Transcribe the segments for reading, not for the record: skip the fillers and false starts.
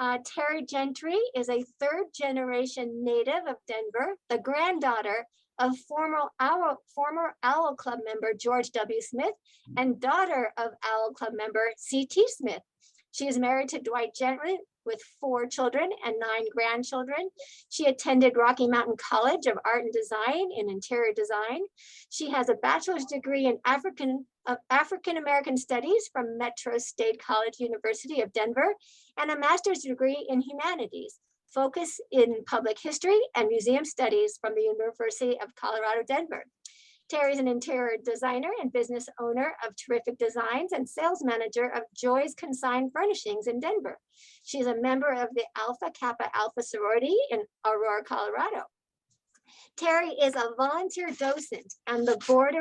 Terri Gentry is a third-generation native of Denver, the granddaughter of former Owl Club member George W. Smith and daughter of Owl Club member C.T. Smith. She is married to Dwight Gentry with 4 children and 9 grandchildren. She attended Rocky Mountain College of Art and Design in interior design. She has a bachelor's degree in African-American Studies from Metro State College University of Denver and a master's degree in humanities, focus in public history and museum studies from the University of Colorado, Denver. Terri is an interior designer and business owner of Terrific Designs and sales manager of Joy's Consigned Furnishings in Denver. She's a member of the Alpha Kappa Alpha sorority in Aurora, Colorado. Terri is a volunteer docent on the board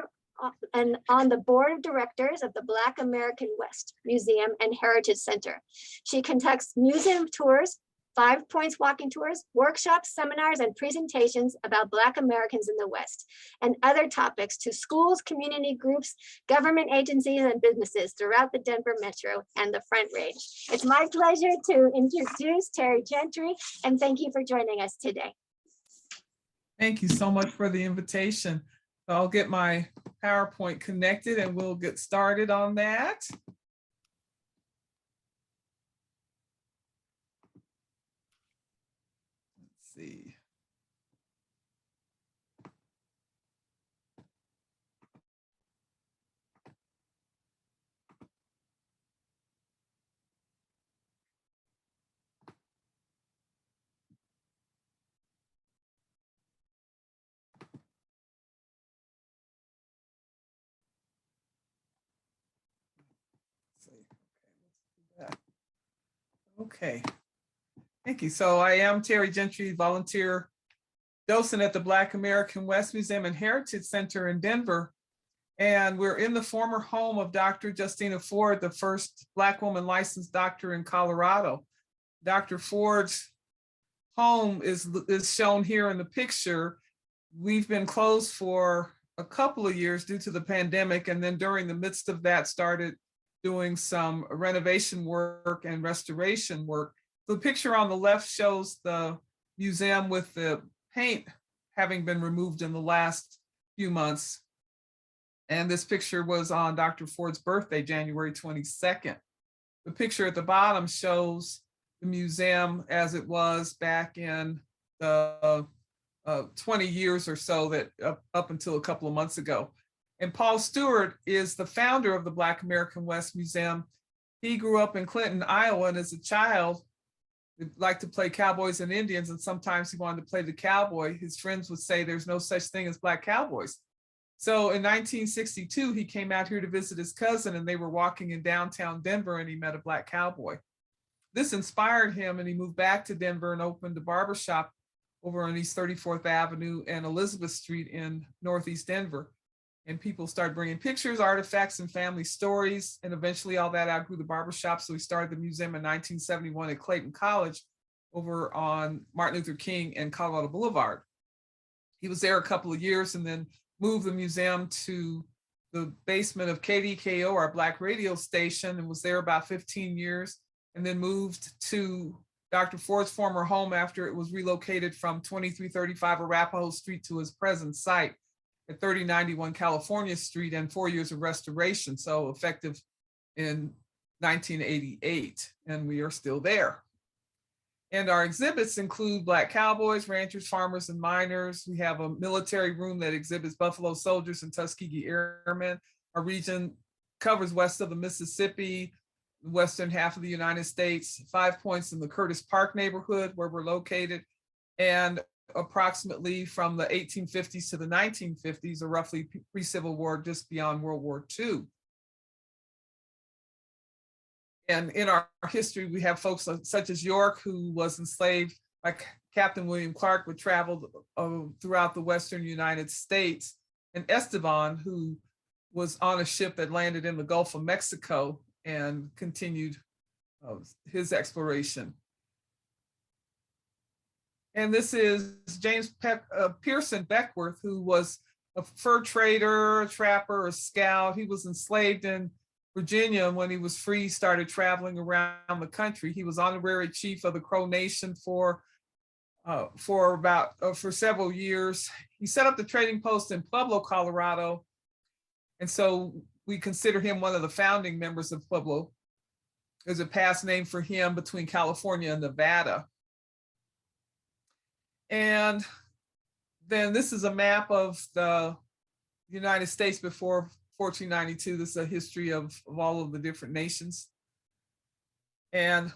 of directors of the Black American West Museum and Heritage Center. She conducts museum tours, 5 Points walking tours, workshops, seminars, and presentations about Black Americans in the West and other topics to schools, community groups, government agencies, and businesses throughout the Denver Metro and the Front Range. It's my pleasure to introduce Terri Gentry, and thank you for joining us today. Thank you so much for the invitation. I'll get my PowerPoint connected and we'll get started on that. See. Okay. Thank you. So I am Terri Gentry, volunteer docent at the Black American West Museum and Heritage Center in Denver. And we're in the former home of Dr. Justina Ford, the first Black woman licensed doctor in Colorado. Dr. Ford's home is shown here in the picture. We've been closed for a couple of years due to the pandemic. And then during the midst of that, started doing some renovation work and restoration work. The picture on the left shows the museum with the paint having been removed in the last few months. And this picture was on Dr. Ford's birthday, January 22nd. The picture at the bottom shows the museum as it was back in the 20 years or so that up until a couple of months ago. And Paul Stewart is the founder of the Black American West Museum. He grew up in Clinton, Iowa, and as a child, he liked to play cowboys and Indians, and sometimes he wanted to play the cowboy. His friends would say there's no such thing as Black cowboys. So in 1962, he came out here to visit his cousin, and they were walking in downtown Denver, and he met a Black cowboy. This inspired him, and he moved back to Denver and opened a barbershop over on East 34th Avenue and Elizabeth Street in Northeast Denver. And people started bringing pictures, artifacts, and family stories. And eventually all that outgrew the barbershop. So he started the museum in 1971 at Clayton College over on Martin Luther King and Colorado Boulevard. He was there a couple of years and then moved the museum to the basement of KDKO, our Black radio station, and was there about 15 years, and then moved to Dr. Ford's former home after it was relocated from 2335 Arapahoe Street to his present site at 3091 California Street, and 4 years of restoration, so effective in 1988, and we are still there. And our exhibits include Black cowboys, ranchers, farmers, and miners. We have a military room that exhibits Buffalo Soldiers and Tuskegee Airmen. Our region covers west of the Mississippi, the western half of the United States, 5 Points in the Curtis Park neighborhood where we're located, and approximately from the 1850s to the 1950s, or roughly pre-Civil War, just beyond World War II. And in our history, we have folks such as York, who was enslaved by Captain William Clark, but traveled throughout the Western United States, and Esteban, who was on a ship that landed in the Gulf of Mexico and continued his exploration. And this is James Pearson Beckworth, who was a fur trader, a trapper, a scout. He was enslaved in Virginia, when he was free, started traveling around the country. He was honorary chief of the Crow Nation for several years. He set up the trading post in Pueblo, Colorado, and so we consider him one of the founding members of Pueblo. There's a past name for him between California and Nevada. And then this is a map of the United States before 1492. This is a history of all of the different nations. And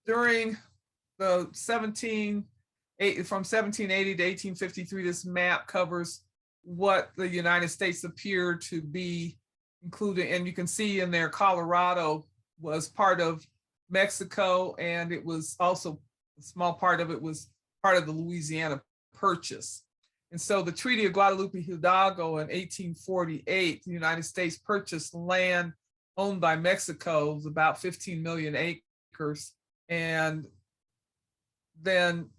during the from 1780 to 1853, this map covers what the United States appeared to be included. And you can see in there, Colorado was part of Mexico, and it was also, a small part of it was part of the Louisiana Purchase. And so the Treaty of Guadalupe Hidalgo in 1848, the United States purchased land owned by Mexico. It was about 15 million acres. And then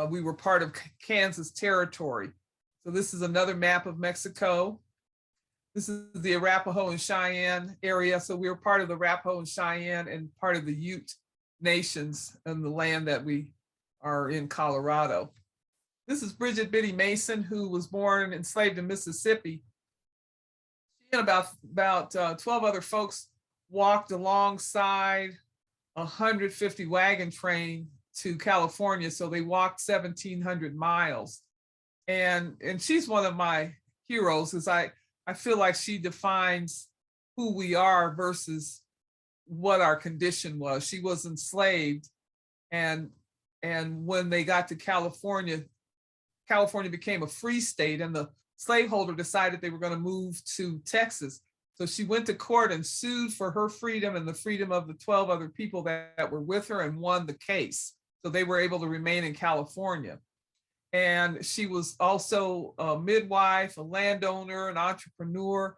we were part of Kansas territory. So this is another map of Mexico. This is the Arapaho and Cheyenne area. So we were part of the Arapaho and Cheyenne and part of the Ute nations and the land that we are in Colorado. This is Bridget Biddy Mason, who was born and enslaved in Mississippi. She and about 12 other folks walked alongside a 150 wagon train to California. So they walked 1,700 miles. And she's one of my heroes, as I feel like she defines who we are versus what our condition was. She was enslaved, and when they got to California, California became a free state, and the slaveholder decided they were going to move to Texas. So she went to court and sued for her freedom and the freedom of the 12 other people that were with her, and won the case. So they were able to remain in California. And she was also a midwife, a landowner, an entrepreneur,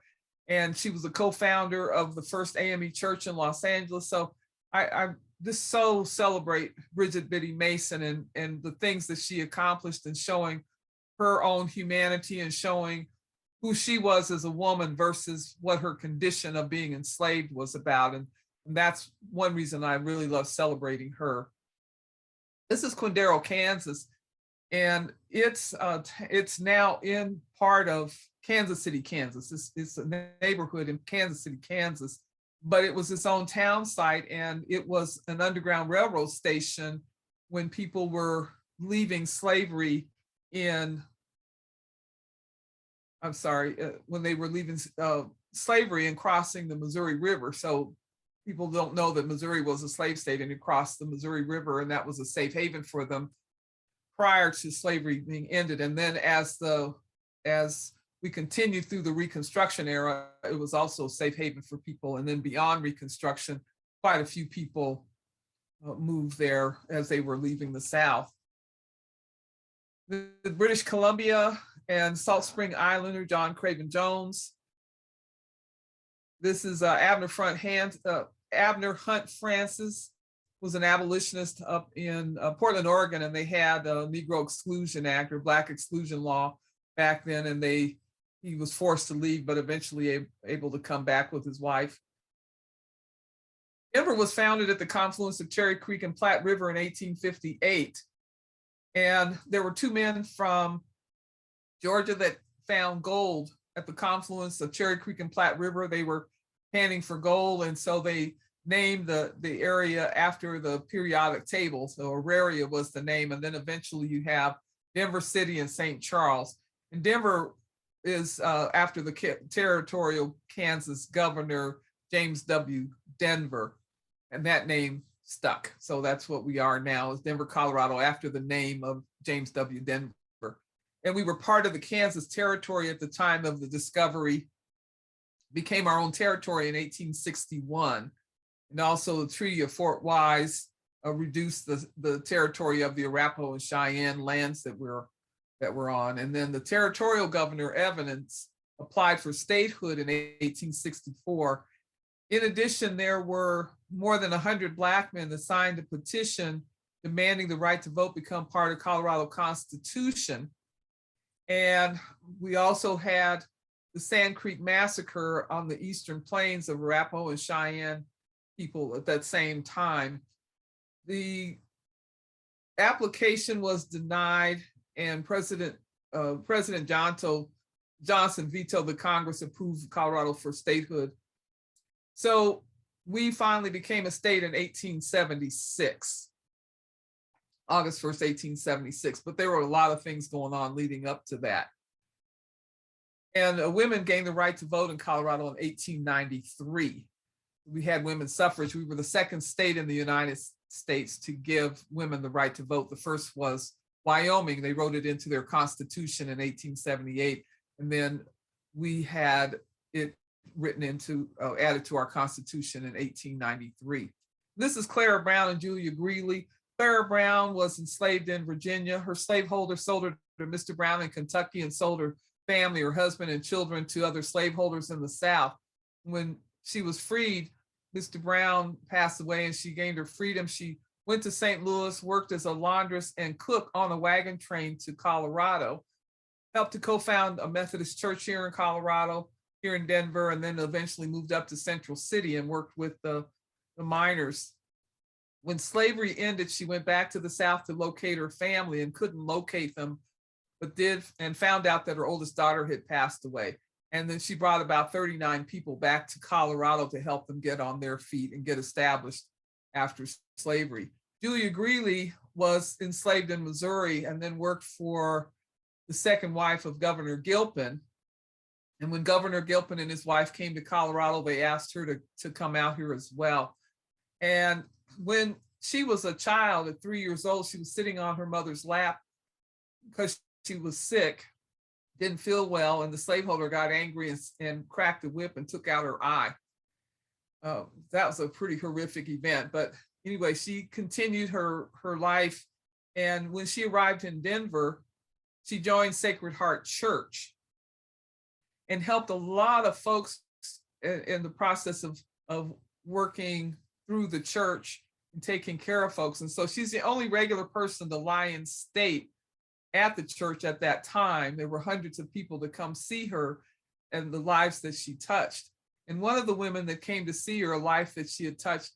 and she was a co-founder of the first AME church in Los Angeles. So I just so celebrate Bridget Biddy Mason and the things that she accomplished, and showing her own humanity and showing who she was as a woman versus what her condition of being enslaved was about. And that's one reason I really love celebrating her. This is Quindaro, Kansas. And it's now in part of Kansas City, Kansas. It's a neighborhood in Kansas City, Kansas, but it was its own town site, and it was an underground railroad station when people were leaving slavery when they were leaving slavery and crossing the Missouri River. So people don't know that Missouri was a slave state, and you crossed the Missouri River, and that was a safe haven for them prior to slavery being ended. And then as we continued through the Reconstruction era, it was also a safe haven for people. And then beyond Reconstruction, quite a few people moved there as they were leaving the South. The British Columbia and Salt Spring Islander, John Craven Jones. This is Abner Hunt Francis, was an abolitionist up in Portland, Oregon, and they had a Negro Exclusion Act, or Black Exclusion Law back then, and he was forced to leave, but eventually able to come back with his wife. Denver was founded at the confluence of Cherry Creek and Platte River in 1858, and there were two men from Georgia that found gold at the confluence of Cherry Creek and Platte River. They were panning for gold, and so they named the area after the periodic table. So Auraria was the name, and then eventually you have Denver City and St. Charles. And Denver is after the territorial Kansas governor, James W. Denver, and that name stuck. So that's what we are now, is Denver, Colorado, after the name of James W. Denver. And we were part of the Kansas territory at the time of the discovery, became our own territory in 1861. And also the Treaty of Fort Wise reduced the territory of the Arapaho and Cheyenne lands that we're on. And then the territorial governor, Evans, applied for statehood in 1864. In addition, there were more than 100 Black men that signed a petition demanding the right to vote become part of Colorado Constitution. And we also had the Sand Creek Massacre on the eastern plains of Arapaho and Cheyenne people at that same time. The application was denied, and President Johnson vetoed the Congress approved Colorado for statehood. So we finally became a state in 1876, August 1st, 1876. But there were a lot of things going on leading up to that. And women gained the right to vote in Colorado in 1893. We had women's suffrage. We were the second state in the United States to give women the right to vote. The first was Wyoming. They wrote it into their constitution in 1878. And then we had it written into, added to our constitution in 1893. This is Clara Brown and Julia Greeley. Clara Brown was enslaved in Virginia. Her slaveholder sold her to Mr. Brown in Kentucky and sold her family, her husband and children, to other slaveholders in the South. When she was freed, Mr. Brown passed away and she gained her freedom. She went to St. Louis, worked as a laundress and cook on a wagon train to Colorado, helped to co-found a Methodist church here in Colorado, here in Denver, and then eventually moved up to Central City and worked with the miners. When slavery ended, she went back to the South to locate her family and couldn't locate them, but did and found out that her oldest daughter had passed away. And then she brought about 39 people back to Colorado to help them get on their feet and get established after slavery. Julia Greeley was enslaved in Missouri and then worked for the second wife of Governor Gilpin. And when Governor Gilpin and his wife came to Colorado, they asked her to come out here as well. And when she was a child at 3 years old, she was sitting on her mother's lap because she was sick, didn't feel well, and the slaveholder got angry and cracked the whip and took out her eye. That was a pretty horrific event. But anyway, she continued her life. And when she arrived in Denver, she joined Sacred Heart Church and helped a lot of folks in the process of working through the church and taking care of folks. And so she's the only regular person to lie in state at the church at that time. There were hundreds of people to come see her and the lives that she touched. And one of the women that came to see her, a life that she had touched,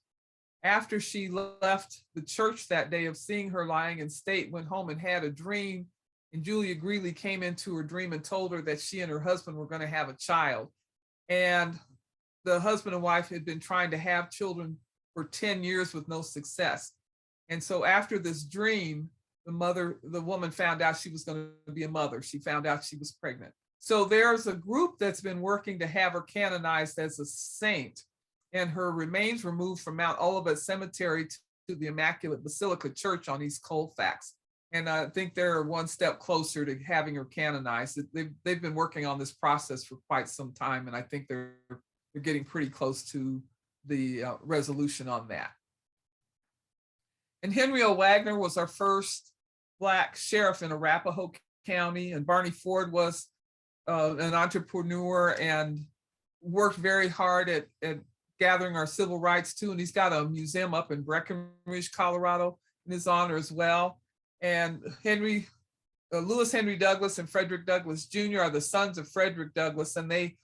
after she left the church that day of seeing her lying in state, went home and had a dream. And Julia Greeley came into her dream and told her that she and her husband were going to have a child. And the husband and wife had been trying to have children for 10 years with no success. And so after this dream, the woman found out she was going to be a mother. She found out she was pregnant. So there's a group that's been working to have her canonized as a saint, and her remains were moved from Mount Olivet Cemetery to the Immaculate Basilica Church on East Colfax. And I think they're one step closer to having her canonized. They've been working on this process for quite some time, and I think they're getting pretty close to the resolution on that. And Henry O. Wagner was our first Black sheriff in Arapahoe County, and Barney Ford was an entrepreneur and worked very hard at gathering our civil rights too. And he's got a museum up in Breckenridge, Colorado, in his honor as well. And Lewis Henry Douglas and Frederick Douglass Jr. are the sons of Frederick Douglass, and they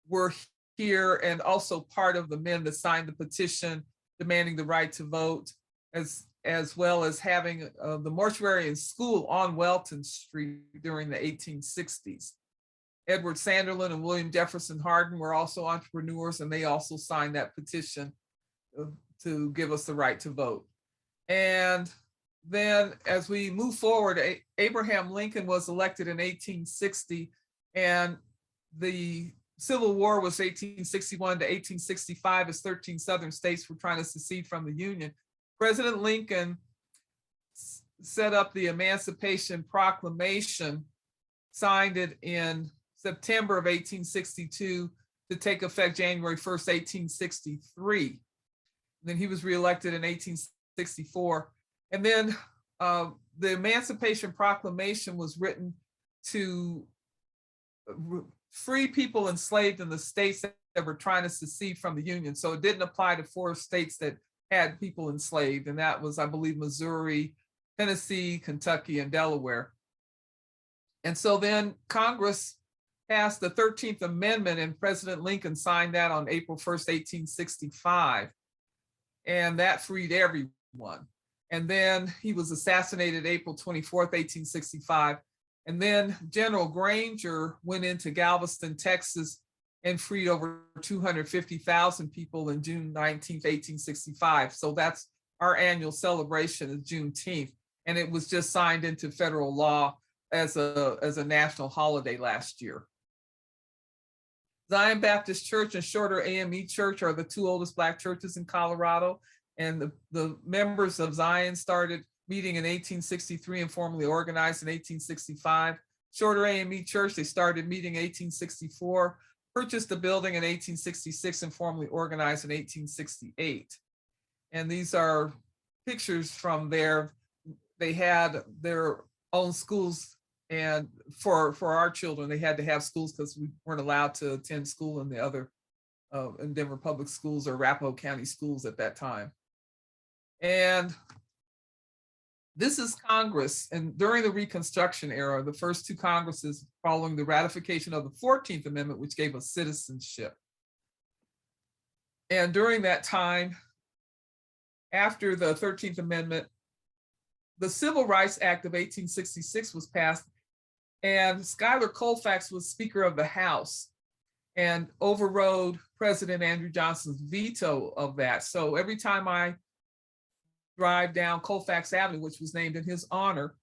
were here and also part of the men that signed the petition demanding the right to vote, as well as having the mortuary and school on Welton Street during the 1860s. Edward Sanderlin and William Jefferson Hardin were also entrepreneurs, and they also signed that petition to give us the right to vote. And then as we move forward, Abraham Lincoln was elected in 1860, and the Civil War was 1861 to 1865 as 13 Southern states were trying to secede from the Union. President Lincoln set up the Emancipation Proclamation, signed it in September of 1862 to take effect January 1st, 1863. Then he was reelected in 1864. And then the Emancipation Proclamation was written to free people enslaved in the states that were trying to secede from the Union. So it didn't apply to 4 states that had people enslaved, and that was, I believe, Missouri, Tennessee, Kentucky, and Delaware. And so then Congress passed the 13th Amendment, and President Lincoln signed that on April 1st, 1865. And that freed everyone. And then he was assassinated April 24th, 1865. And then General Granger went into Galveston, Texas, and freed over 250,000 people in June 19th, 1865. So that's our annual celebration is Juneteenth. And it was just signed into federal law as a national holiday last year. Zion Baptist Church and Shorter AME Church are the two oldest Black churches in Colorado. And the members of Zion started meeting in 1863 and formally organized in 1865. Shorter AME Church, they started meeting in 1864, purchased the building in 1866 and formally organized in 1868. And these are pictures from there. They had their own schools, and for our children, they had to have schools because we weren't allowed to attend school in the other in Denver Public Schools or Arapahoe County schools at that time. And this is Congress. And during the Reconstruction era, the first two Congresses following the ratification of the 14th Amendment, which gave us citizenship. And during that time, after the 13th Amendment, the Civil Rights Act of 1866 was passed, and Schuyler Colfax was Speaker of the House and overrode President Andrew Johnson's veto of that. So every time I drive down Colfax Avenue, which was named in his honor,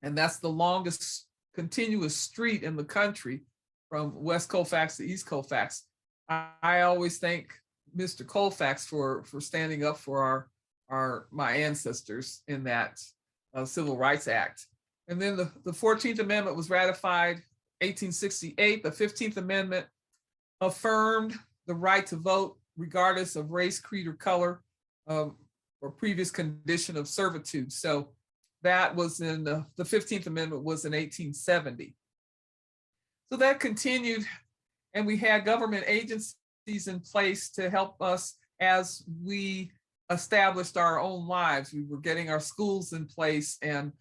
and that's the longest continuous street in the country from West Colfax to East Colfax, I always thank Mr. Colfax for standing up for my ancestors in that Civil Rights Act. And then the 14th Amendment was ratified 1868. The 15th Amendment affirmed the right to vote regardless of race, creed, or color, or previous condition of servitude. So that was in the 15th Amendment was in 1870. So that continued, and we had government agencies in place to help us as we established our own lives. We were getting our schools in place and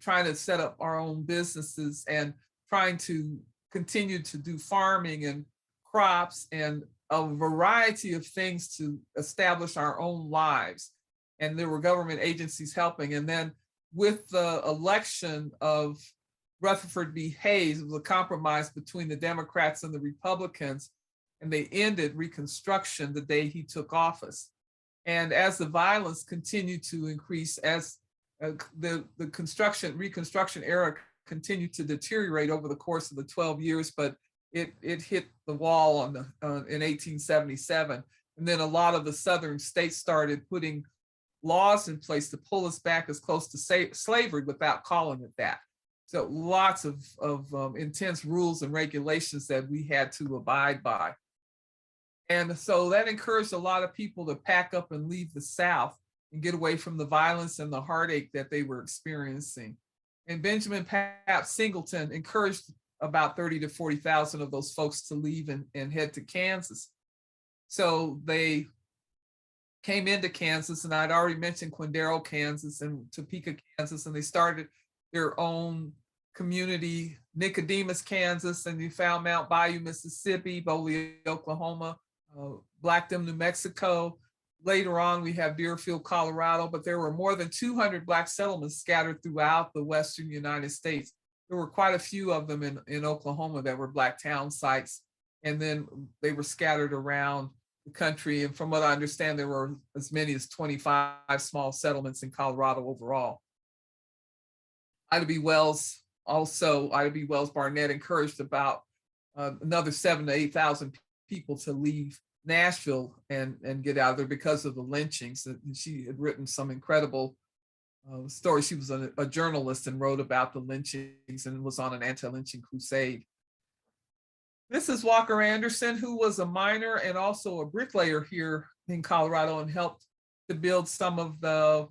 trying to set up our own businesses and trying to continue to do farming and crops and a variety of things to establish our own lives. And there were government agencies helping. And then with the election of Rutherford B. Hayes, it was a compromise between the Democrats and the Republicans, and they ended Reconstruction the day he took office. And as the violence continued to increase, as the Reconstruction era continued to deteriorate over the course of the 12 years, but it hit the wall in 1877. And then a lot of the southern states started putting laws in place to pull us back as close to slavery without calling it that. So lots of intense rules and regulations that we had to abide by. And so that encouraged a lot of people to pack up and leave the South and get away from the violence and the heartache that they were experiencing. And Benjamin Pap Singleton encouraged about 30 to 40,000 of those folks to leave and head to Kansas. So they came into Kansas, and I'd already mentioned Quindaro, Kansas, and Topeka, Kansas, and they started their own community, Nicodemus, Kansas, and you found Mount Bayou, Mississippi, Boley, Oklahoma, Blackdom, New Mexico. Later on, we have Deerfield, Colorado, but there were more than 200 Black settlements scattered throughout the Western United States. There were quite a few of them in Oklahoma that were Black town sites, and then they were scattered around the country. And from what I understand, there were as many as 25 small settlements in Colorado overall. Ida B. Wells Barnett encouraged about another 7,000 to 8,000 people to leave Nashville and get out of there because of the lynchings. And she had written some incredible stories. She was a journalist and wrote about the lynchings and was on an anti-lynching crusade. This is Walker Anderson, who was a miner and also a bricklayer here in Colorado and helped to build some of the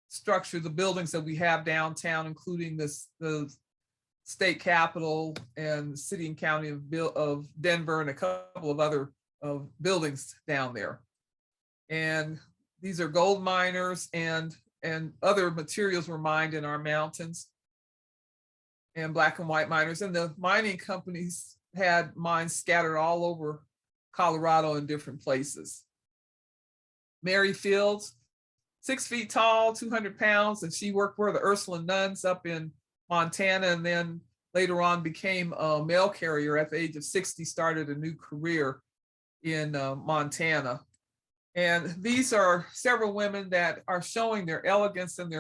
structure, the buildings that we have downtown, including the state capitol and the city and county of Denver and a couple of other buildings down there. And these are gold miners and other materials were mined in our mountains. and black and white miners. And the mining companies had mines scattered all over Colorado in different places. Mary Fields, 6 feet tall, 200 pounds, and she worked for the Ursuline nuns up in Montana, and then later on became a mail carrier at the age of 60, started a new career in Montana. And these are several women that are showing their elegance and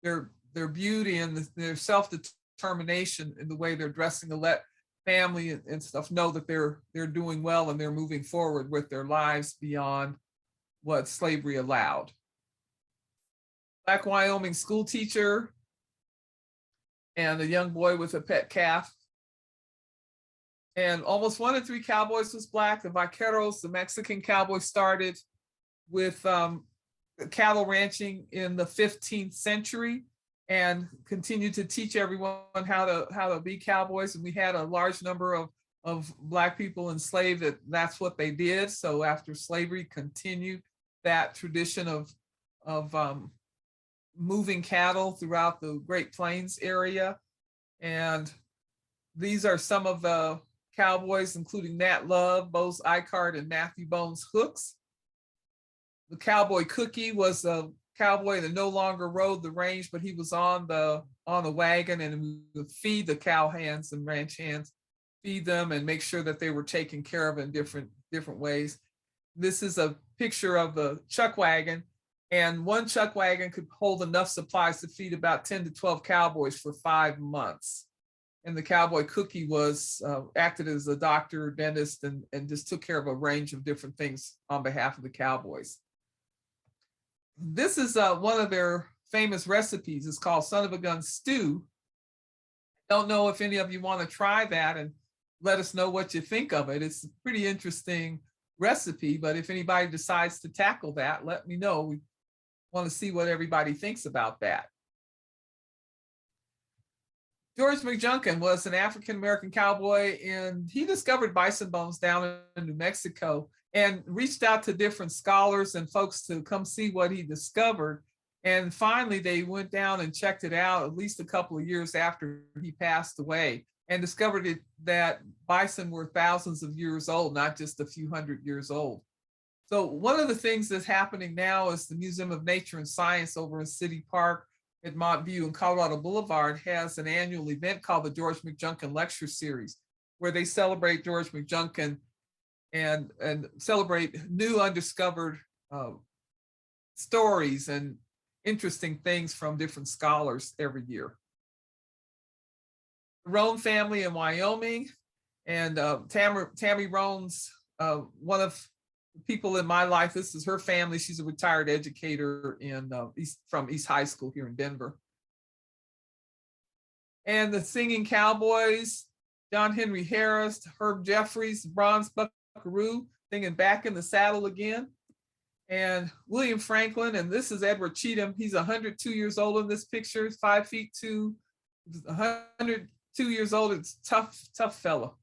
their beauty and their self-determination in the way they're dressing to let family and stuff know that they're doing well and they're moving forward with their lives beyond what slavery allowed. Black Wyoming school teacher and a young boy with a pet calf. And almost 1 in 3 cowboys was black. The vaqueros, the Mexican cowboys, started with cattle ranching in the 15th century and continued to teach everyone how to be cowboys. And we had a large number of black people enslaved that's what they did. So after slavery continued that tradition of moving cattle throughout the Great Plains area. And these are some of the cowboys, including Nat Love, Bose Icard, and Matthew Bones Hooks. The cowboy Cookie was a cowboy that no longer rode the range, but he was on the wagon, and we would feed the cow hands and ranch hands, feed them and make sure that they were taken care of in different ways. This is a picture of the chuck wagon, and one chuck wagon could hold enough supplies to feed about 10 to 12 cowboys for 5 months. And the cowboy Cookie was acted as a doctor, dentist, and just took care of a range of different things on behalf of the cowboys. This is one of their famous recipes. It's called Son of a Gun Stew. Don't know if any of you want to try that and let us know what you think of it. It's a pretty interesting recipe, but if anybody decides to tackle that, let me know. We want to see what everybody thinks about that. George McJunkin was an African-American cowboy, and he discovered bison bones down in New Mexico and reached out to different scholars and folks to come see what he discovered. And finally, they went down and checked it out at least a couple of years after he passed away and discovered that bison were thousands of years old, not just a few hundred years old. So one of the things that's happening now is the Museum of Nature and Science over in City Park at Montview and Colorado Boulevard has an annual event called the George McJunkin Lecture Series, where they celebrate George McJunkin and celebrate new undiscovered stories and interesting things from different scholars every year. The Roan family in Wyoming, and Tammy Roan's one of the people in my life. This is her family. She's a retired educator from East High School here in Denver. And the Singing Cowboys, John Henry Harris, Herb Jeffries, Bronze Buckaroo, singing Back in the Saddle Again. And William Franklin, and this is Edward Cheatham. He's 102 years old in this picture, 5'2", 102 years old. It's tough fellow.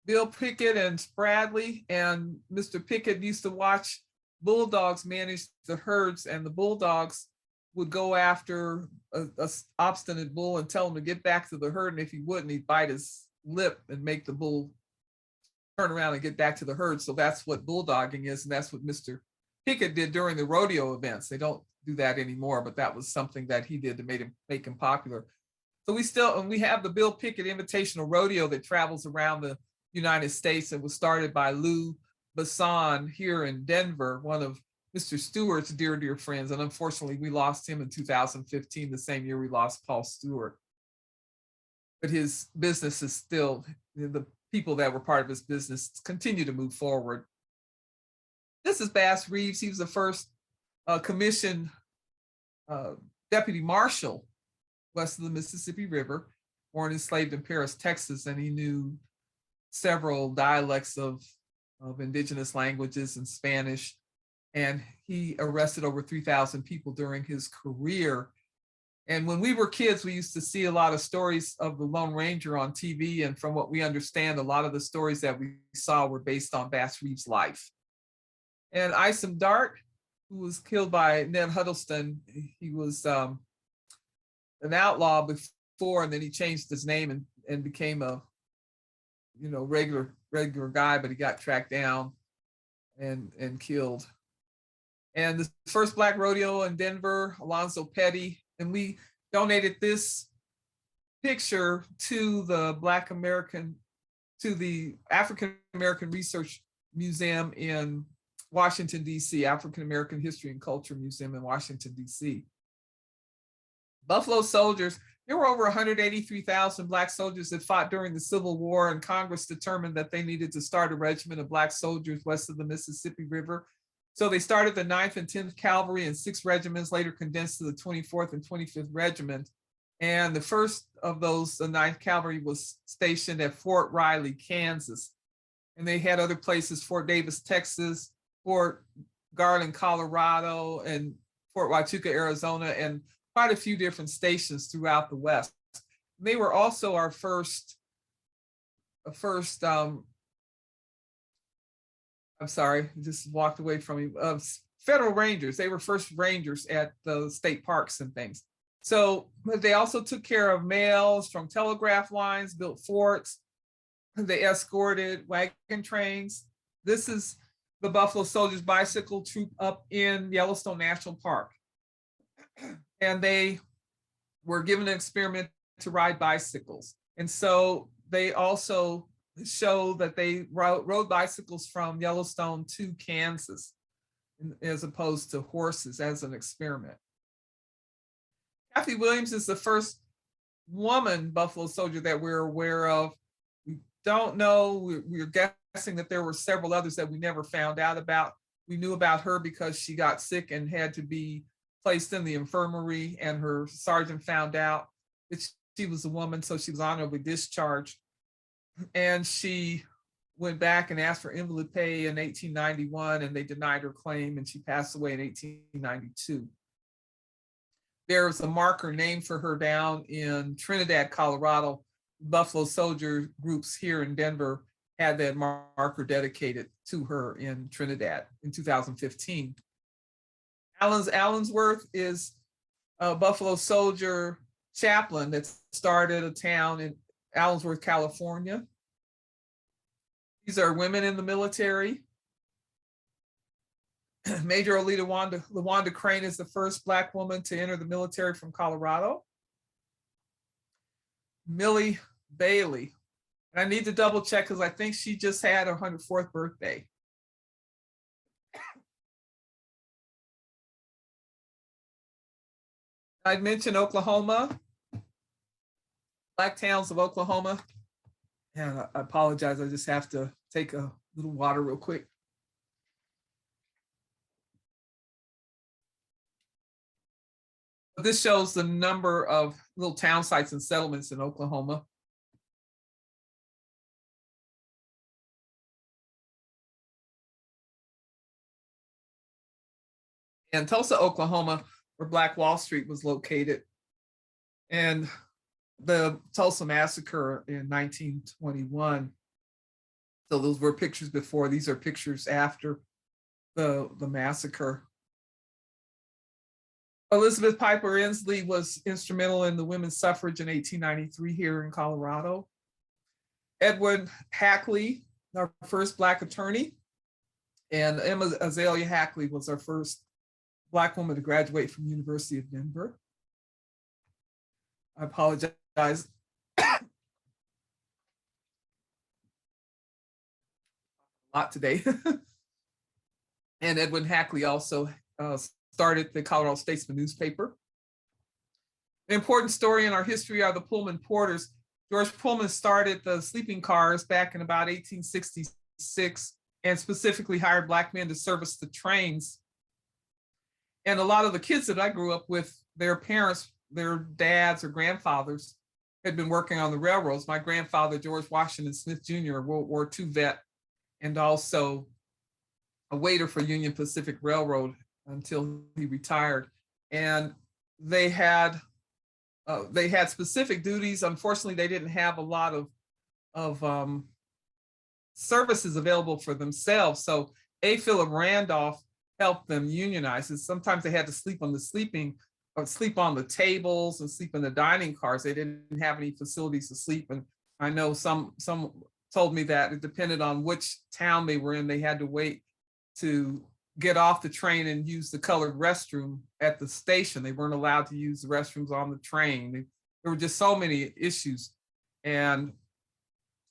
Bill Pickett and Spradley, and Mr. Pickett used to watch bulldogs manage the herds, and the bulldogs would go after a obstinate bull and tell him to get back to the herd, and if he wouldn't, he'd bite his lip and make the bull turn around and get back to the herd. So that's what bulldogging is, and that's what Mr. Pickett did during the rodeo events. They don't do that anymore, but that was something that he did to make him popular. So we have the Bill Pickett Invitational Rodeo that travels around the United States. It was started by Lou Bassan here in Denver, one of Mr. Stewart's dear friends. And unfortunately, we lost him in 2015, the same year we lost Paul Stewart. But his business is still, the people that were part of his business continue to move forward. This is Bass Reeves. He was the first commissioned deputy marshal west of the Mississippi River, born enslaved in Paris, Texas, and he knew several dialects of indigenous languages and Spanish. And he arrested over 3,000 people during his career. And when we were kids, we used to see a lot of stories of the Lone Ranger on TV. And from what we understand, a lot of the stories that we saw were based on Bass Reeves' life. And Isom Dart, who was killed by Ned Huddleston, he was an outlaw 4, and then he changed his name and became a, regular guy, but he got tracked down and killed. And the first Black rodeo in Denver, Alonzo Petty, and we donated this picture to the African American Research Museum in Washington, D.C., African American History and Culture Museum in Washington, D.C. Buffalo Soldiers, there were over 183,000 Black soldiers that fought during the Civil War, and Congress determined that they needed to start a regiment of Black soldiers west of the Mississippi River. So they started the 9th and 10th Cavalry, and 6 regiments later condensed to the 24th and 25th Regiment. And the first of those, the 9th Cavalry, was stationed at Fort Riley, Kansas. And they had other places, Fort Davis, Texas, Fort Garland, Colorado, and Fort Huachuca, Arizona, and quite a few different stations throughout the West. They were also our first I'm sorry, just walked away from me, federal rangers. They were first rangers at the state parks and things. So, but they also took care of mail, strung telegraph lines, built forts. They escorted wagon trains. This is the Buffalo Soldiers bicycle troop up in Yellowstone National Park. And they were given an experiment to ride bicycles. And so they also show that they rode bicycles from Yellowstone to Kansas as opposed to horses as an experiment. Kathy Williams is the first woman Buffalo Soldier that we're aware of. We don't know, we're guessing that there were several others that we never found out about. We knew about her because she got sick and had to be placed in the infirmary, and her sergeant found out that she was a woman, so she was honorably discharged. And she went back and asked for invalid pay in 1891, and they denied her claim, and she passed away in 1892. There's a marker named for her down in Trinidad, Colorado. Buffalo Soldier groups here in Denver had that marker dedicated to her in Trinidad in 2015. Allensworth is a Buffalo Soldier chaplain that started a town in Allensworth, California. These are women in the military. Major Olita LaWanda Crane is the first Black woman to enter the military from Colorado. Millie Bailey, and I need to double check because I think she just had her 104th birthday. I'd mentioned Oklahoma, Black towns of Oklahoma. And I apologize, I just have to take a little water real quick. This shows the number of little town sites and settlements in Oklahoma. And Tulsa, Oklahoma, where Black Wall Street was located. And the Tulsa Massacre in 1921. So those were pictures before. These are pictures after the massacre. Elizabeth Piper Inslee was instrumental in the women's suffrage in 1893 here in Colorado. Edwin Hackley, our first Black attorney, and Emma Azalea Hackley was our first Black woman to graduate from the University of Denver. I apologize. A lot today. And Edwin Hackley also started the Colorado Statesman newspaper. An important story in our history are the Pullman Porters. George Pullman started the sleeping cars back in about 1866 and specifically hired Black men to service the trains. And a lot of the kids that I grew up with, their parents, their dads or grandfathers had been working on the railroads. My grandfather, George Washington Smith Jr., a World War II vet, and also a waiter for Union Pacific Railroad until he retired. And they had specific duties. Unfortunately, they didn't have a lot of services available for themselves. So A. Philip Randolph helped them unionize. And sometimes they had to sleep on the sleeping sleep on the tables and sleep in the dining cars. They didn't have any facilities to sleep. And I know some told me that it depended on which town they were in. They had to wait to get off the train and use the colored restroom at the station. They weren't allowed to use the restrooms on the train. There were just so many issues. And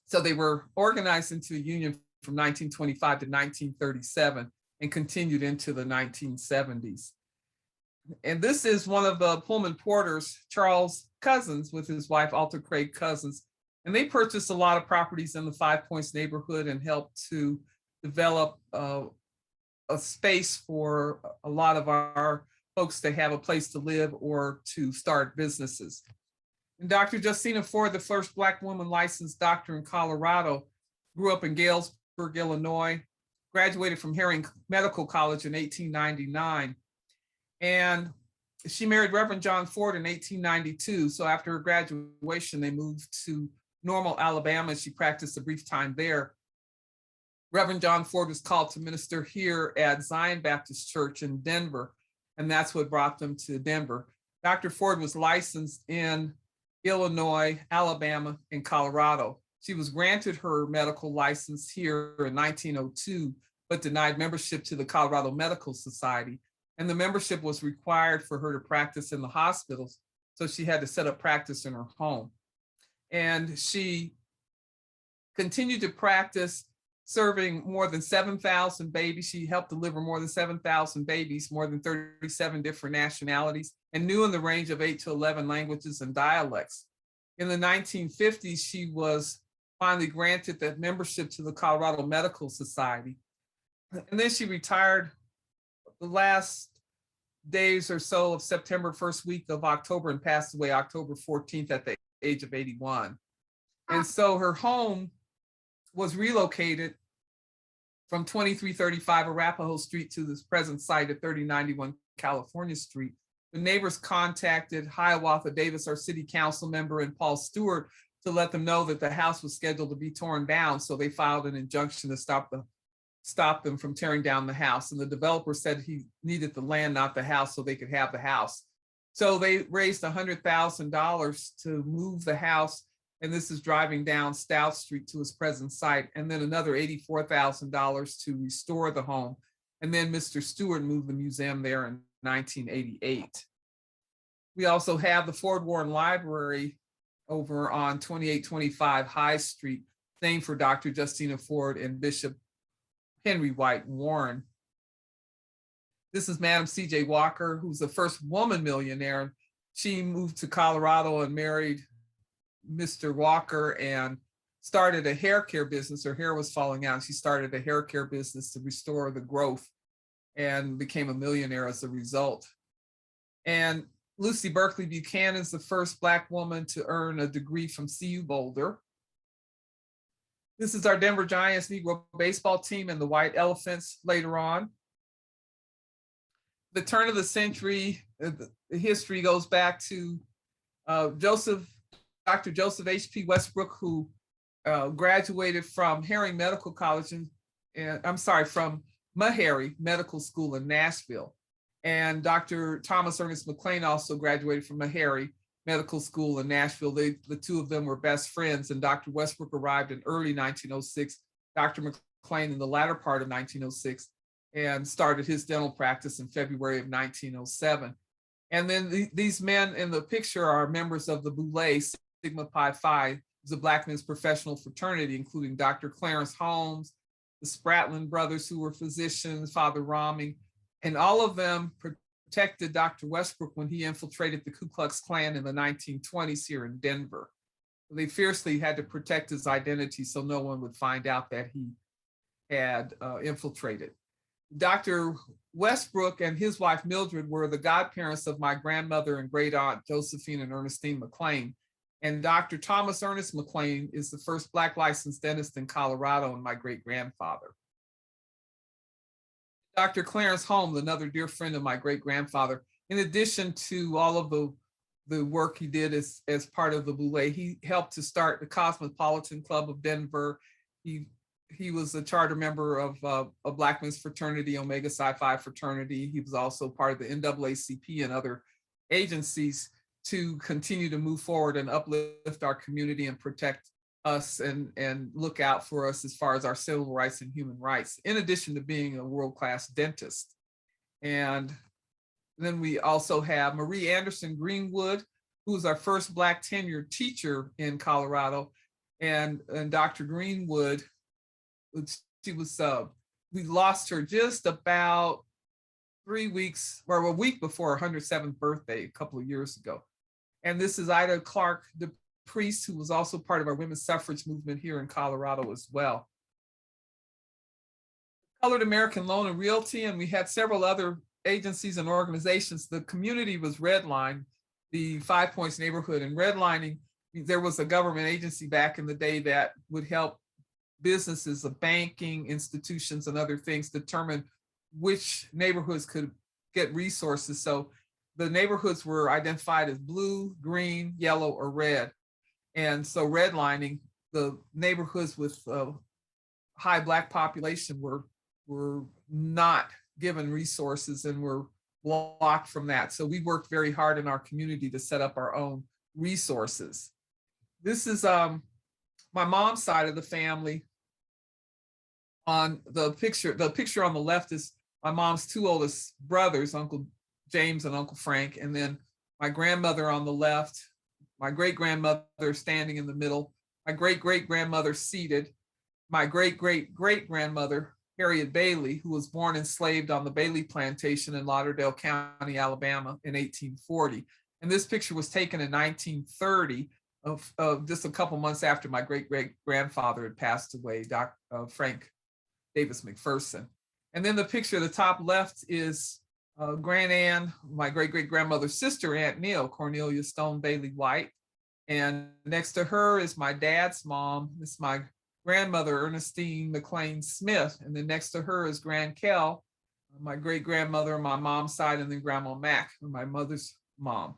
so they were organized into a union from 1925 to 1937 and continued into the 1970s. And this is one of the Pullman porters, Charles Cousins, with his wife, Alta Craig Cousins. And they purchased a lot of properties in the Five Points neighborhood and helped to develop a space for a lot of our folks to have a place to live or to start businesses. And Dr. Justina Ford, the first Black woman licensed doctor in Colorado, grew up in Galesburg, Illinois, graduated from Herring Medical College in 1899. And she married Reverend John Ford in 1892. So after her graduation, they moved to Normal, Alabama. She practiced a brief time there. Reverend John Ford was called to minister here at Zion Baptist Church in Denver, and that's what brought them to Denver. Dr. Ford was licensed in Illinois, Alabama, and Colorado. She was granted her medical license here in 1902, but denied membership to the Colorado Medical Society. And the membership was required for her to practice in the hospitals, so she had to set up practice in her home. And she continued to practice, serving more than 7,000 babies. She helped deliver more than 7,000 babies, more than 37 different nationalities, and knew in the range of 8 to 11 languages and dialects. In the 1950s, she was finally granted that membership to the Colorado Medical Society. And then she retired the last days or so of September, first week of October, and passed away October 14th at the age of 81. And so her home was relocated from 2335 Arapahoe Street to this present site at 3091 California Street. The neighbors contacted Hiawatha Davis, our city council member, and Paul Stewart to let them know that the house was scheduled to be torn down. So they filed an injunction to stop them from tearing down the house. And the developer said he needed the land, not the house, so they could have the house. So they raised $100,000 to move the house. And this is driving down Stout Street to its present site. And then another $84,000 to restore the home. And then Mr. Stewart moved the museum there in 1988. We also have the Ford Warren Library over on 2825 High Street, named for Dr. Justina Ford and Bishop Henry White Warren. This is Madam C.J. Walker, who's the first woman millionaire. She moved to Colorado and married Mr. Walker and started a hair care business. Her hair was falling out. She started a hair care business to restore the growth and became a millionaire as a result. And Lucy Berkeley Buchanan is the first Black woman to earn a degree from CU Boulder. This is our Denver Giants Negro baseball team and the White Elephants later on. The turn of the century, the history goes back to Dr. Joseph H.P. Westbrook, who graduated from Herring Medical College from Meharry Medical School in Nashville. And Dr. Thomas Ernest McLean also graduated from Meharry Medical School in Nashville. The two of them were best friends, and Dr. Westbrook arrived in early 1906, Dr. McLean in the latter part of 1906, and started his dental practice in February of 1907. And then these men in the picture are members of the Boulay Sigma Pi Phi, the Black men's professional fraternity, including Dr. Clarence Holmes, the Spratlin brothers, who were physicians, Father Romney, and all of them protected Dr. Westbrook when he infiltrated the Ku Klux Klan in the 1920s here in Denver. They fiercely had to protect his identity so no one would find out that he had infiltrated. Dr. Westbrook and his wife Mildred were the godparents of my grandmother and great aunt Josephine and Ernestine McLean. And Dr. Thomas Ernest McLean is the first Black licensed dentist in Colorado and my great grandfather. Dr. Clarence Holmes, another dear friend of my great grandfather, in addition to all of the work he did as part of the Boulay, he helped to start the Cosmopolitan Club of Denver. He was a charter member of a Black men's fraternity, Omega Psi Phi fraternity. He was also part of the NAACP and other agencies to continue to move forward and uplift our community and protect us and look out for us as far as our civil rights and human rights, in addition to being a world-class dentist. And then we also have Marie Anderson Greenwood, who's our first Black tenured teacher in Colorado. And Dr. Greenwood, she was, we lost her just about 3 weeks, or a week before her 107th birthday, a couple of years ago. And this is Ida Clark DePriest, who was also part of our women's suffrage movement here in Colorado as well. Colored American Loan and Realty, and we had several other agencies and organizations. The community was redlined, the 5 Points neighborhood, and redlining, there was a government agency back in the day that would help businesses of banking institutions and other things determine which neighborhoods could get resources. So the neighborhoods were identified as blue, green, yellow, or red. And so redlining, the neighborhoods with high Black population were not given resources and were blocked from that. So we worked very hard in our community to set up our own resources. This is my mom's side of the family. On the picture on the left is my mom's two oldest brothers, Uncle James and Uncle Frank, and then my grandmother on the left, my great-grandmother standing in the middle, my great-great-grandmother seated, my great-great-great-grandmother, Harriet Bailey, who was born enslaved on the Bailey Plantation in Lauderdale County, Alabama in 1840. And this picture was taken in 1930, of just a couple months after my great-great-grandfather had passed away, Frank Davis McPherson. And then the picture at the top left is Grand Ann, my great-great-grandmother's sister, Aunt Neil, Cornelia Stone Bailey White. And next to her is my dad's mom. This is my grandmother, Ernestine McLean Smith. And then next to her is Grand Kell, my great-grandmother on my mom's side, and then Grandma Mac, my mother's mom.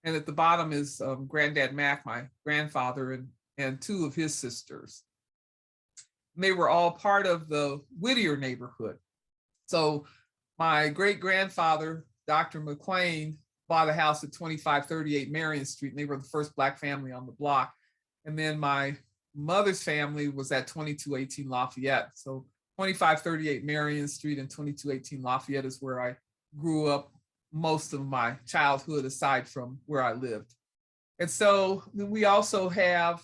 And at the bottom is Granddad Mac, my grandfather, and two of his sisters. And they were all part of the Whittier neighborhood. So my great-grandfather, Dr. McLean, bought a house at 2538 Marion Street, and they were the first Black family on the block. And then my mother's family was at 2218 Lafayette. So 2538 Marion Street and 2218 Lafayette is where I grew up most of my childhood, aside from where I lived. And so we also have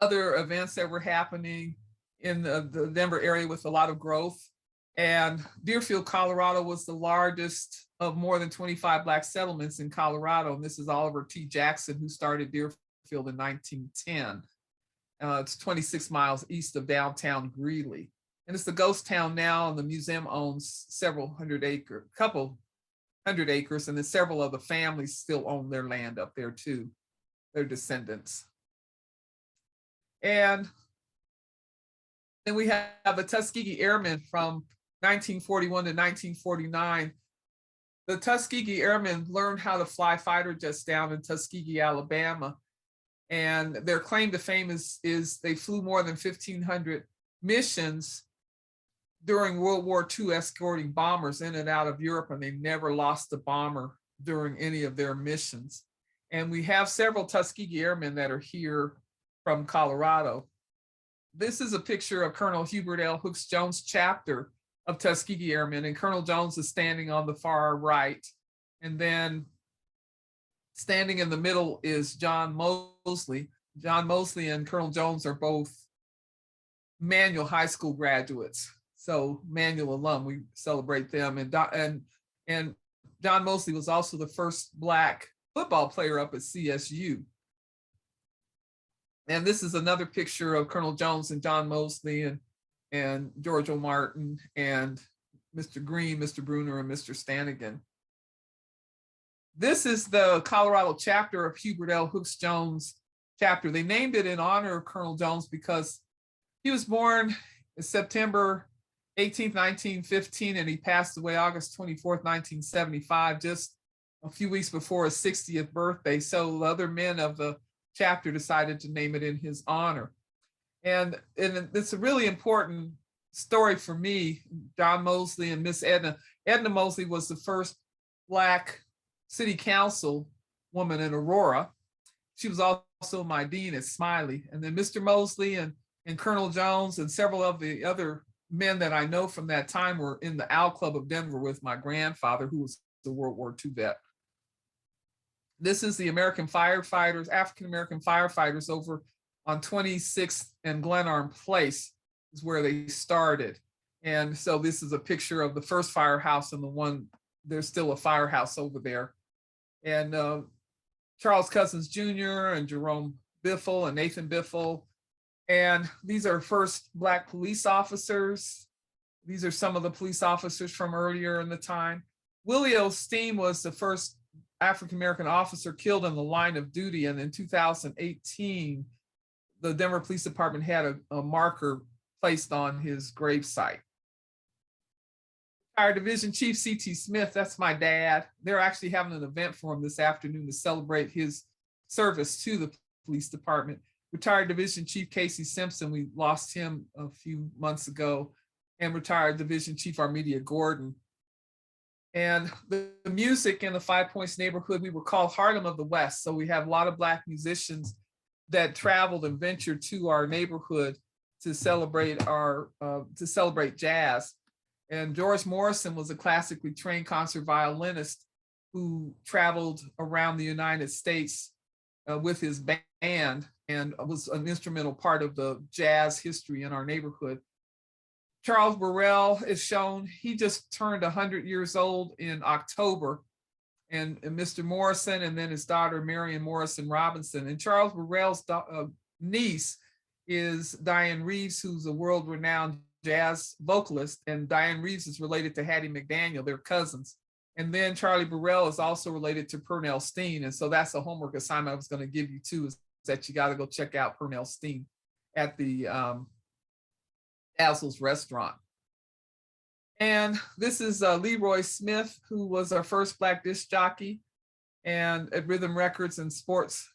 other events that were happening in the Denver area with a lot of growth. And Deerfield, Colorado was the largest of more than 25 Black settlements in Colorado. And this is Oliver T. Jackson, who started Deerfield in 1910. It's 26 miles east of downtown Greeley. And it's the ghost town now, and the museum owns couple hundred acres, and then several of the families still own their land up there too, their descendants. And then we have the Tuskegee Airmen from 1941 to 1949. The Tuskegee Airmen learned how to fly fighter jets down in Tuskegee, Alabama. And their claim to fame is they flew more than 1,500 missions during World War II, escorting bombers in and out of Europe, and they never lost a bomber during any of their missions. And we have several Tuskegee Airmen that are here from Colorado. This is a picture of Colonel Hubert L. Hooks Jones chapter of Tuskegee Airmen, and Colonel Jones is standing on the far right. And then standing in the middle is John Mosley. John Mosley and Colonel Jones are both Manual High School graduates. So Manual alum, we celebrate them. And John Mosley was also the first Black football player up at CSU. And this is another picture of Colonel Jones and John Mosley and George O. Martin and Mr. Green, Mr. Bruner, and Mr. Stanigan. This is the Colorado chapter of Hubert L. Hooks Jones chapter. They named it in honor of Colonel Jones because he was born September 18th, 1915, and he passed away August 24th, 1975, just a few weeks before his 60th birthday. So the other men of the chapter decided to name it in his honor. And it's a really important story for me. John Mosley and Miss Edna. Edna Mosley was the first Black city council woman in Aurora. She was also my dean at Smiley. And then Mr. Mosley and Colonel Jones and several of the other men that I know from that time were in the Owl Club of Denver with my grandfather, who was the World War II vet. This is the American firefighters, African-American firefighters over on 26th and Glenarm Place is where they started. And so this is a picture of the first firehouse and the one, there's still a firehouse over there. And Charles Cousins Jr. and Jerome Biffle and Nathan Biffle. And these are first Black police officers. These are some of the police officers from earlier in the time. Willie Osteen was the first African-American officer killed in the line of duty. And in 2018, the Denver Police Department had a marker placed on his gravesite. Our Division Chief C.T. Smith, that's my dad. They're actually having an event for him this afternoon to celebrate his service to the police department. Retired Division Chief Casey Simpson, we lost him a few months ago, and retired Division Chief Armedia Gordon. And the music in the Five Points neighborhood, we were called Harlem of the West. So we have a lot of Black musicians that traveled and ventured to our neighborhood to celebrate jazz. And George Morrison was a classically trained concert violinist who traveled around the United States with his band and was an instrumental part of the jazz history in our neighborhood. Charles Burrell is shown. He just turned 100 years old in October. And Mr. Morrison, and then his daughter, Marion Morrison Robinson. And Charles Burrell's niece is Diane Reeves, who's a world-renowned jazz vocalist. And Diane Reeves is related to Hattie McDaniel, they're cousins. And then Charlie Burrell is also related to Pernell Steen. And so that's a homework assignment I was going to give you too, is that you got to go check out Pernell Steen at the Dazzle's restaurant. And this is Leroy Smith, who was our first Black disc jockey and at Rhythm Records and Sports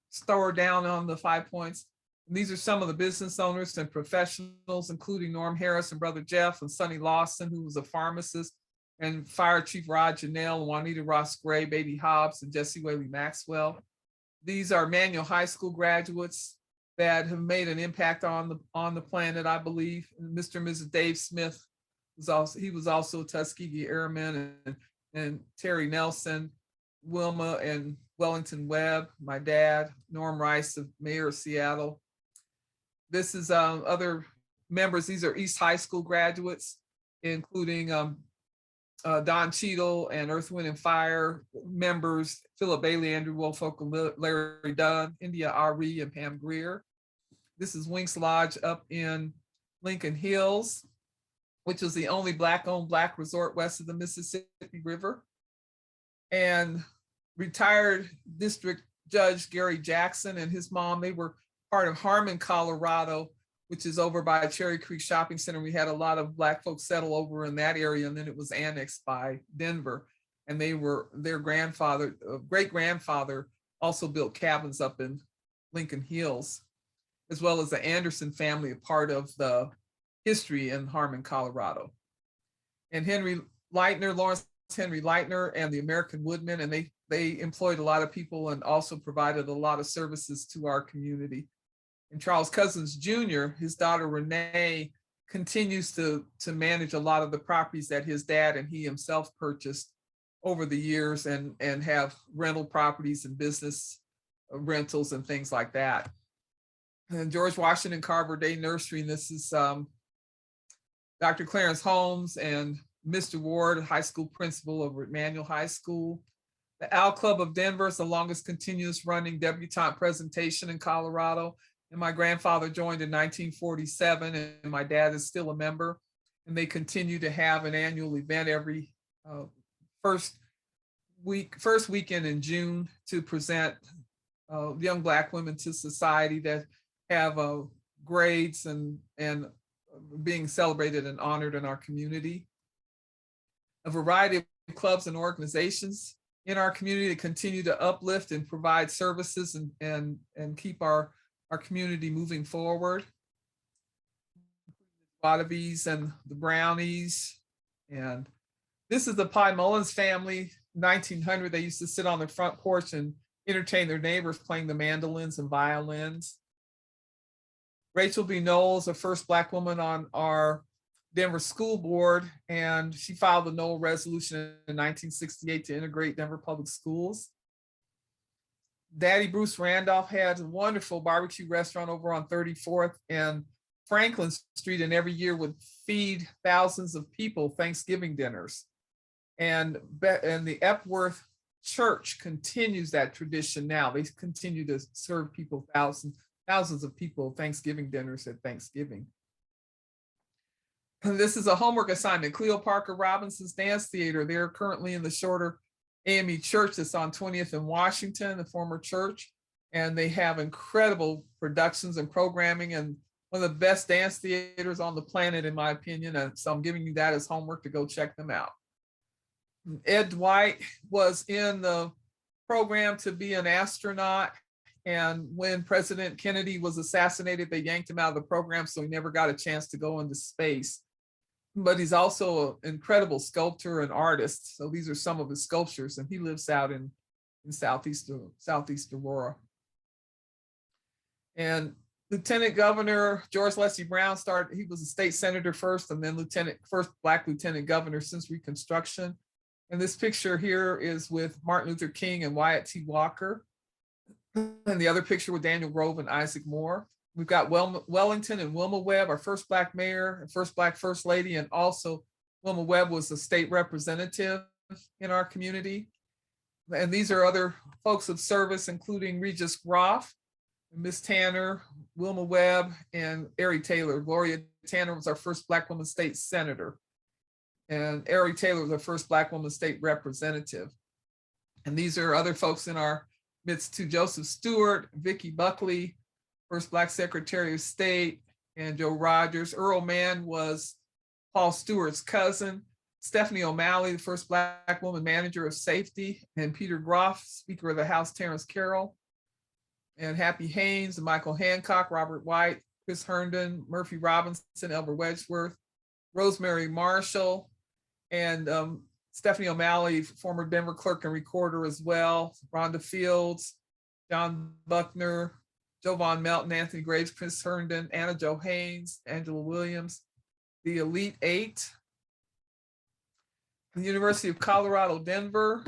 store down on the Five Points. And these are some of the business owners and professionals, including Norm Harris and Brother Jeff and Sonny Lawson, who was a pharmacist, and Fire Chief Rod Janelle, Juanita Ross Gray, Baby Hobbs, and Jesse Whaley Maxwell. These are Manual High School graduates that have made an impact on the planet, I believe. And Mr. and Mrs. Dave Smith was also a Tuskegee Airman, and Terry Nelson, Wilma and Wellington Webb, my dad, Norm Rice, the mayor of Seattle. This is other members. These are East High School graduates, including Don Cheadle and Earth, Wind and Fire members, Philip Bailey, Andrew Woolfolk, Larry Dunn, India Ari, and Pam Greer. This is Winks Lodge up in Lincoln Hills, which was the only Black-owned Black resort west of the Mississippi River. And retired District Judge Gary Jackson and his mom, they were part of Harmon, Colorado, which is over by Cherry Creek Shopping Center. We had a lot of Black folks settle over in that area, and then it was annexed by Denver. And their grandfather, great-grandfather, also built cabins up in Lincoln Hills, as well as the Anderson family, a part of the history in Harmon, Colorado. And Lawrence Henry Leitner, and the American Woodmen, and they employed a lot of people and also provided a lot of services to our community. And Charles Cousins Jr., his daughter Renee, continues to manage a lot of the properties that his dad and he himself purchased over the years, and have rental properties and business rentals and things like that. And George Washington Carver Day Nursery, and this is Dr. Clarence Holmes and Mr. Ward, high school principal over at Manual High School. The Owl Club of Denver is the longest continuous running debutante presentation in Colorado. And my grandfather joined in 1947, and my dad is still a member. And they continue to have an annual event every first weekend in June to present young Black women to society that have grades and being celebrated and honored in our community. A variety of clubs and organizations in our community to continue to uplift and provide services and keep our community moving forward. Wadabees and the Brownies. And This is the Pye Mullins family, 1900. They used to sit on the front porch and entertain their neighbors playing the mandolins and violins. Rachel B. Knowles, the first Black woman on our Denver school board, and she filed the Knoll Resolution in 1968 to integrate Denver public schools. Daddy Bruce Randolph had a wonderful barbecue restaurant over on 34th and Franklin Street, and every year would feed thousands of people Thanksgiving dinners. And the Epworth Church continues that tradition now. They continue to serve people thousands of people Thanksgiving dinners at Thanksgiving. And this is a homework assignment. Cleo Parker Robinson's Dance Theater. They're currently in the Shorter AME Church that's on 20th and Washington, the former church. And they have incredible productions and programming and one of the best dance theaters on the planet, in my opinion. And so I'm giving you that as homework to go check them out. Ed Dwight was in the program to be an astronaut. And when President Kennedy was assassinated, they yanked him out of the program, so he never got a chance to go into space. But he's also an incredible sculptor and artist. So these are some of his sculptures, and he lives out in Southeast Aurora. And Lieutenant Governor George Leslie Brown he was a state senator first, and then first Black lieutenant governor since Reconstruction. And this picture here is with Martin Luther King and Wyatt T. Walker. And the other picture with Daniel Grove and Isaac Moore. We've got Wellington and Wilma Webb, our first Black mayor and first Black first lady. And also Wilma Webb was a state representative in our community. And these are other folks of service, including Regis Groff, Miss Tanner, Wilma Webb, and Ari Taylor. Gloria Tanner was our first Black woman state senator. And Ari Taylor was our first Black woman state representative. And these are other folks in our midst to Joseph Stewart, Vicki Buckley, first Black Secretary of State, and Joe Rogers. Earl Mann was Paul Stewart's cousin. Stephanie O'Malley, the first Black woman manager of safety, and Peter Groff, Speaker of the House, Terrence Carroll, and Happy Haynes, and Michael Hancock, Robert White, Chris Herndon, Murphy Robinson, Elbert Wedgeworth, Rosemary Marshall, and Stephanie O'Malley, former Denver clerk and recorder as well, Rhonda Fields, John Buckner, Jovan Melton, Anthony Graves, Chris Herndon, Anna Jo Haynes, Angela Williams, the Elite Eight, the University of Colorado, Denver.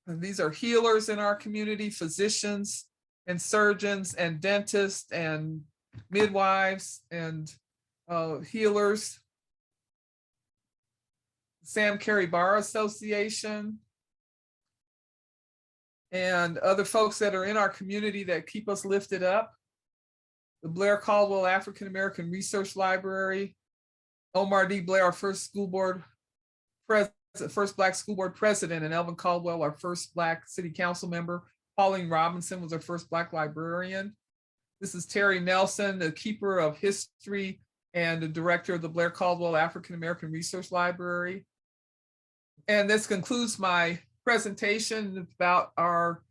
And these are healers in our community, physicians and surgeons and dentists and midwives and healers. Sam Carey Bar Association, and other folks that are in our community that keep us lifted up. The Blair Caldwell African American Research Library, Omar D. Blair, our first school board first Black school board president, and Elvin Caldwell, our first Black city council member. Pauline Robinson was our first Black librarian. This is Terry Nelson, the keeper of history and the director of the Blair Caldwell African American Research Library. And this concludes my presentation about our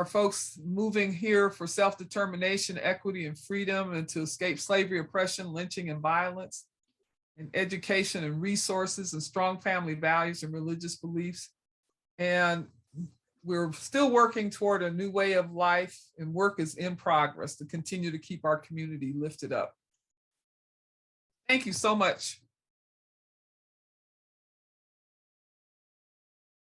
folks moving here for self-determination, equity, and freedom, and to escape slavery, oppression, lynching, and violence, and education and resources, and strong family values and religious beliefs. And we're still working toward a new way of life, and work is in progress to continue to keep our community lifted up. Thank you so much.